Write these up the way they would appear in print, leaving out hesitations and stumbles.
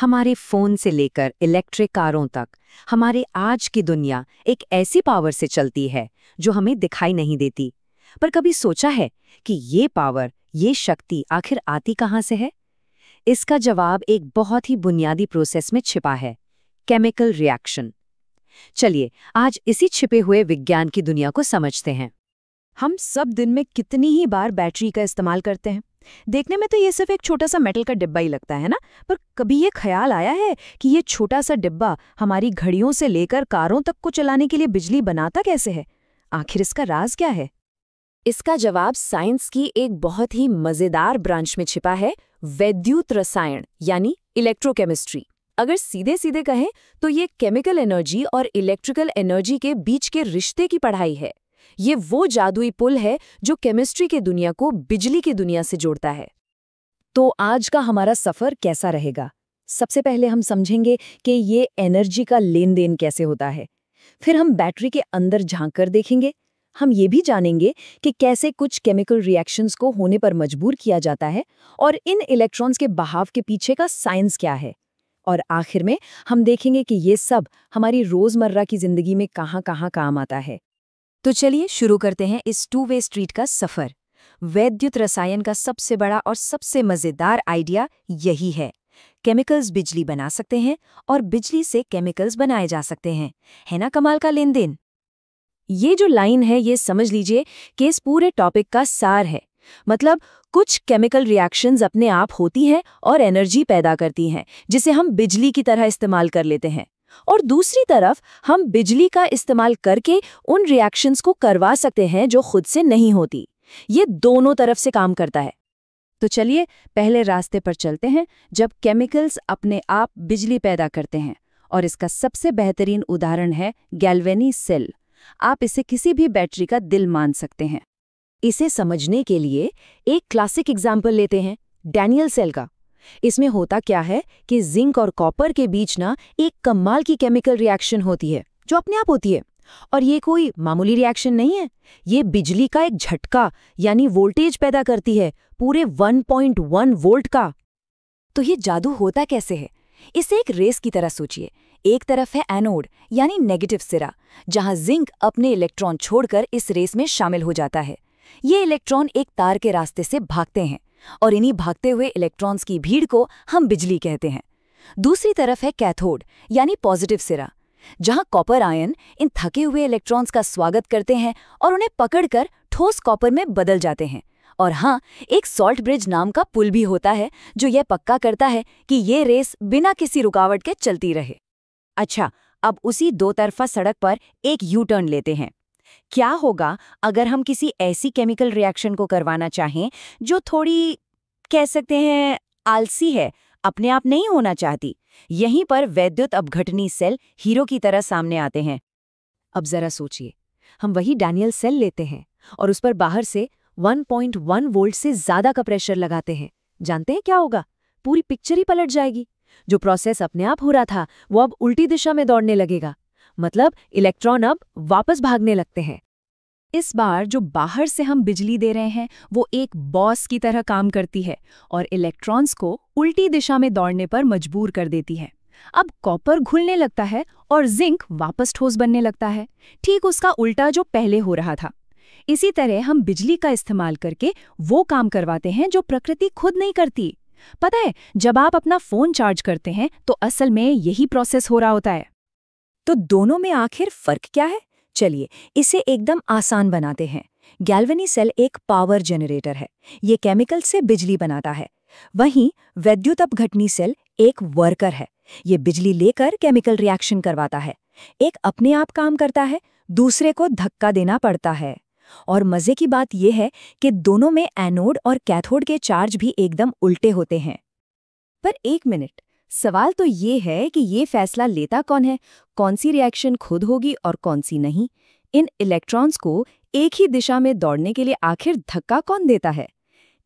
हमारे फोन से लेकर इलेक्ट्रिक कारों तक हमारे आज की दुनिया एक ऐसी पावर से चलती है जो हमें दिखाई नहीं देती। पर कभी सोचा है कि ये पावर, ये शक्ति आखिर आती कहाँ से है? इसका जवाब एक बहुत ही बुनियादी प्रोसेस में छिपा है, केमिकल रिएक्शन। चलिए आज इसी छिपे हुए विज्ञान की दुनिया को समझते हैं। हम सब दिन में कितनी ही बार बैटरी का इस्तेमाल करते हैं। देखने में तो ये सिर्फ एक छोटा सा मेटल का डिब्बा ही लगता है ना, पर कभी ये ख्याल आया है कि ये छोटा सा डिब्बा हमारी घड़ियों से लेकर कारों तक को चलाने के लिए बिजली बनाता कैसे है? आखिर इसका राज क्या है? इसका जवाब साइंस की एक बहुत ही मजेदार ब्रांच में छिपा है, वैद्युत रसायन यानी इलेक्ट्रोकेमिस्ट्री। अगर सीधे सीधे कहें तो ये केमिकल एनर्जी और इलेक्ट्रिकल एनर्जी के बीच के रिश्ते की पढ़ाई है। ये वो जादुई पुल है जो केमिस्ट्री की दुनिया को बिजली की दुनिया से जोड़ता है। तो आज का हमारा सफर कैसा रहेगा? सबसे पहले हम समझेंगे कि ये एनर्जी का लेन देन कैसे होता है। फिर हम बैटरी के अंदर झांक कर देखेंगे। हम ये भी जानेंगे कि कैसे कुछ केमिकल रिएक्शंस को होने पर मजबूर किया जाता है और इन इलेक्ट्रॉन्स के बहाव के पीछे का साइंस क्या है। और आखिर में हम देखेंगे कि ये सब हमारी रोजमर्रा की जिंदगी में कहाँ-कहाँ काम आता है। तो चलिए शुरू करते हैं इस टू वे स्ट्रीट का सफर। वैद्युत रसायन का सबसे बड़ा और सबसे मजेदार आइडिया यही है। केमिकल्स बिजली बना सकते हैं और बिजली से केमिकल्स बनाए जा सकते हैं। है ना कमाल का लेन देन? ये जो लाइन है ये समझ लीजिए कि इस पूरे टॉपिक का सार है। मतलब कुछ केमिकल रिएक्शंस अपने आप होती हैं और एनर्जी पैदा करती हैं, जिसे हम बिजली की तरह इस्तेमाल कर लेते हैं। और दूसरी तरफ हम बिजली का इस्तेमाल करके उन रिएक्शंस को करवा सकते हैं जो खुद से नहीं होती। ये दोनों तरफ से काम करता है। तो चलिए पहले रास्ते पर चलते हैं, जब केमिकल्स अपने आप बिजली पैदा करते हैं। और इसका सबसे बेहतरीन उदाहरण है गैल्वेनी सेल। आप इसे किसी भी बैटरी का दिल मान सकते हैं। इसे समझने के लिए एक क्लासिक एग्जाम्पल लेते हैं, डैनियल सेल का। इसमें होता क्या है कि जिंक और कॉपर के बीच ना एक कमाल की केमिकल रिएक्शन होती है जो अपने आप होती है। और ये कोई मामूली रिएक्शन नहीं है, ये बिजली का एक झटका यानी वोल्टेज पैदा करती है, पूरे 1.1 वोल्ट का। तो ये जादू होता कैसे है? इसे एक रेस की तरह सोचिए। एक तरफ है एनोड यानी नेगेटिव सिरा, जहां जिंक अपने इलेक्ट्रॉन छोड़कर इस रेस में शामिल हो जाता है। ये इलेक्ट्रॉन एक तार के रास्ते से भागते हैं और इन्हीं भागते हुए इलेक्ट्रॉन्स की भीड़ को हम बिजली कहते हैं। दूसरी तरफ है कैथोड यानी पॉजिटिव सिरा, जहां कॉपर आयन इन थके हुए इलेक्ट्रॉन्स का स्वागत करते हैं और उन्हें पकड़कर ठोस कॉपर में बदल जाते हैं। और हाँ, एक सॉल्ट ब्रिज नाम का पुल भी होता है जो यह पक्का करता है कि ये रेस बिना किसी रुकावट के चलती रहे। अच्छा, अब उसी दो तरफा सड़क पर एक यू टर्न लेते हैं। क्या होगा अगर हम किसी ऐसी केमिकल रिएक्शन को करवाना चाहें जो थोड़ी, कह सकते हैं, आलसी है, अपने आप नहीं होना चाहती? यहीं पर वैद्युत अपघटनी सेल हीरो की तरह सामने आते हैं। अब जरा सोचिए, हम वही डैनियल सेल लेते हैं और उस पर बाहर से 1.1 वोल्ट से ज्यादा का प्रेशर लगाते हैं। जानते हैं क्या होगा? पूरी पिक्चर ही पलट जाएगी। जो प्रोसेस अपने आप हो रहा था वो अब उल्टी दिशा में दौड़ने लगेगा। मतलब इलेक्ट्रॉन अब वापस भागने लगते हैं। इस बार जो बाहर से हम बिजली दे रहे हैं वो एक बॉस की तरह काम करती है और इलेक्ट्रॉन्स को उल्टी दिशा में दौड़ने पर मजबूर कर देती है। अब कॉपर घुलने लगता है और जिंक वापस ठोस बनने लगता है, ठीक उसका उल्टा जो पहले हो रहा था। इसी तरह हम बिजली का इस्तेमाल करके वो काम करवाते हैं जो प्रकृति खुद नहीं करती। पता है, जब आप अपना फोन चार्ज करते हैं तो असल में यही प्रोसेस हो रहा होता है। तो दोनों में आखिर फर्क क्या है? चलिए इसे एकदम आसान बनाते हैं। गैल्वेनी सेल एक पावर जनरेटर है, ये केमिकल से बिजली बनाता है। वहीं वैद्युत अपघटनी सेल एक वर्कर है, ये बिजली लेकर केमिकल रिएक्शन करवाता है। एक अपने आप काम करता है, दूसरे को धक्का देना पड़ता है। और मजे की बात यह है कि दोनों में एनोड और कैथोड के चार्ज भी एकदम उल्टे होते हैं। पर एक मिनट, सवाल तो ये है कि ये फैसला लेता कौन है, कौन सी रिएक्शन खुद होगी और कौन सी नहीं? इन इलेक्ट्रॉन्स को एक ही दिशा में दौड़ने के लिए आखिर धक्का कौन देता है?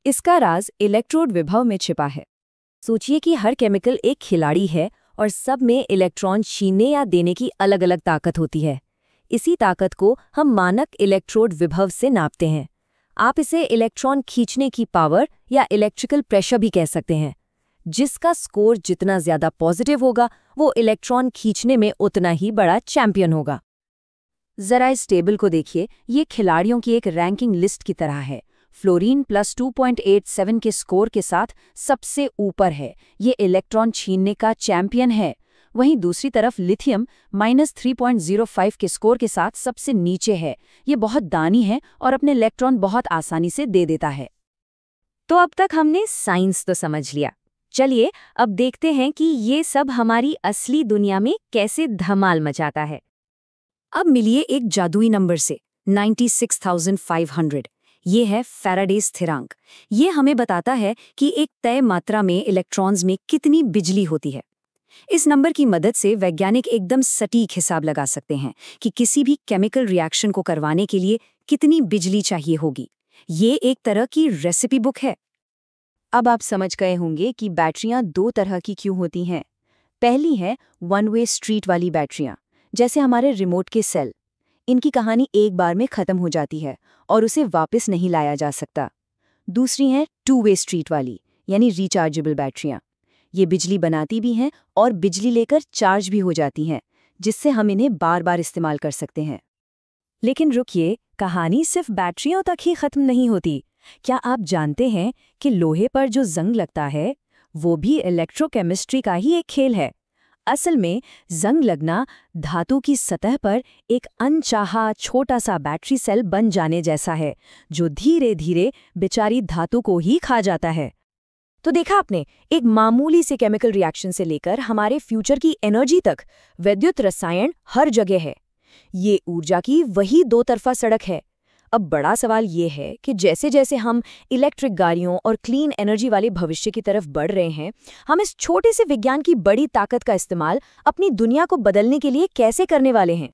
इसका राज इलेक्ट्रोड विभव में छिपा है। सोचिए कि हर केमिकल एक खिलाड़ी है और सब में इलेक्ट्रॉन छीनने या देने की अलग अलग ताकत होती है। इसी ताकत को हम मानक इलेक्ट्रोड विभव से नापते हैं। आप इसे इलेक्ट्रॉन खींचने की पावर या इलेक्ट्रिकल प्रेशर भी कह सकते हैं। जिसका स्कोर जितना ज्यादा पॉजिटिव होगा वो इलेक्ट्रॉन खींचने में उतना ही बड़ा चैंपियन होगा। जरा इस टेबल को देखिए, ये खिलाड़ियों की एक रैंकिंग लिस्ट की तरह है। फ्लोरीन प्लस 2.87 के स्कोर के साथ सबसे ऊपर है, ये इलेक्ट्रॉन छीनने का चैंपियन है। वहीं दूसरी तरफ लिथियम -3.05 के स्कोर के साथ सबसे नीचे है, ये बहुत दानी है और अपने इलेक्ट्रॉन बहुत आसानी से दे देता है। तो अब तक हमने साइंस तो समझ लिया, चलिए अब देखते हैं कि ये सब हमारी असली दुनिया में कैसे धमाल मचाता है। अब मिलिए एक जादुई नंबर से 96,500। ये है फैराडे स्थिरांक। ये हमें बताता है कि एक तय मात्रा में इलेक्ट्रॉन्स में कितनी बिजली होती है। इस नंबर की मदद से वैज्ञानिक एकदम सटीक हिसाब लगा सकते हैं कि किसी भी केमिकल रिएक्शन को करवाने के लिए कितनी बिजली चाहिए होगी। ये एक तरह की रेसिपी बुक है। अब आप समझ गए होंगे कि बैटरियां दो तरह की क्यों होती हैं। पहली है वन वे स्ट्रीट वाली बैटरियां, जैसे हमारे रिमोट के सेल। इनकी कहानी एक बार में खत्म हो जाती है और उसे वापस नहीं लाया जा सकता। दूसरी है टू वे स्ट्रीट वाली, यानी रिचार्जेबल बैटरियां। ये बिजली बनाती भी हैं और बिजली लेकर चार्ज भी हो जाती हैं, जिससे हम इन्हें बार बार इस्तेमाल कर सकते हैं। लेकिन रुकिए, कहानी सिर्फ बैटरियों तक ही खत्म नहीं होती। क्या आप जानते हैं कि लोहे पर जो जंग लगता है वो भी इलेक्ट्रोकेमिस्ट्री का ही एक खेल है। असल में जंग लगना धातु की सतह पर एक अनचाहा छोटा सा बैटरी सेल बन जाने जैसा है, जो धीरे धीरे बेचारी धातु को ही खा जाता है। तो देखा आपने, एक मामूली से केमिकल रिएक्शन से लेकर हमारे फ्यूचर की एनर्जी तक विद्युत रसायन हर जगह है। ये ऊर्जा की वही दो तरफा सड़क है। अब बड़ा सवाल ये है कि जैसे जैसे हम इलेक्ट्रिक गाड़ियों और क्लीन एनर्जी वाले भविष्य की तरफ बढ़ रहे हैं, हम इस छोटे से विज्ञान की बड़ी ताकत का इस्तेमाल अपनी दुनिया को बदलने के लिए कैसे करने वाले हैं।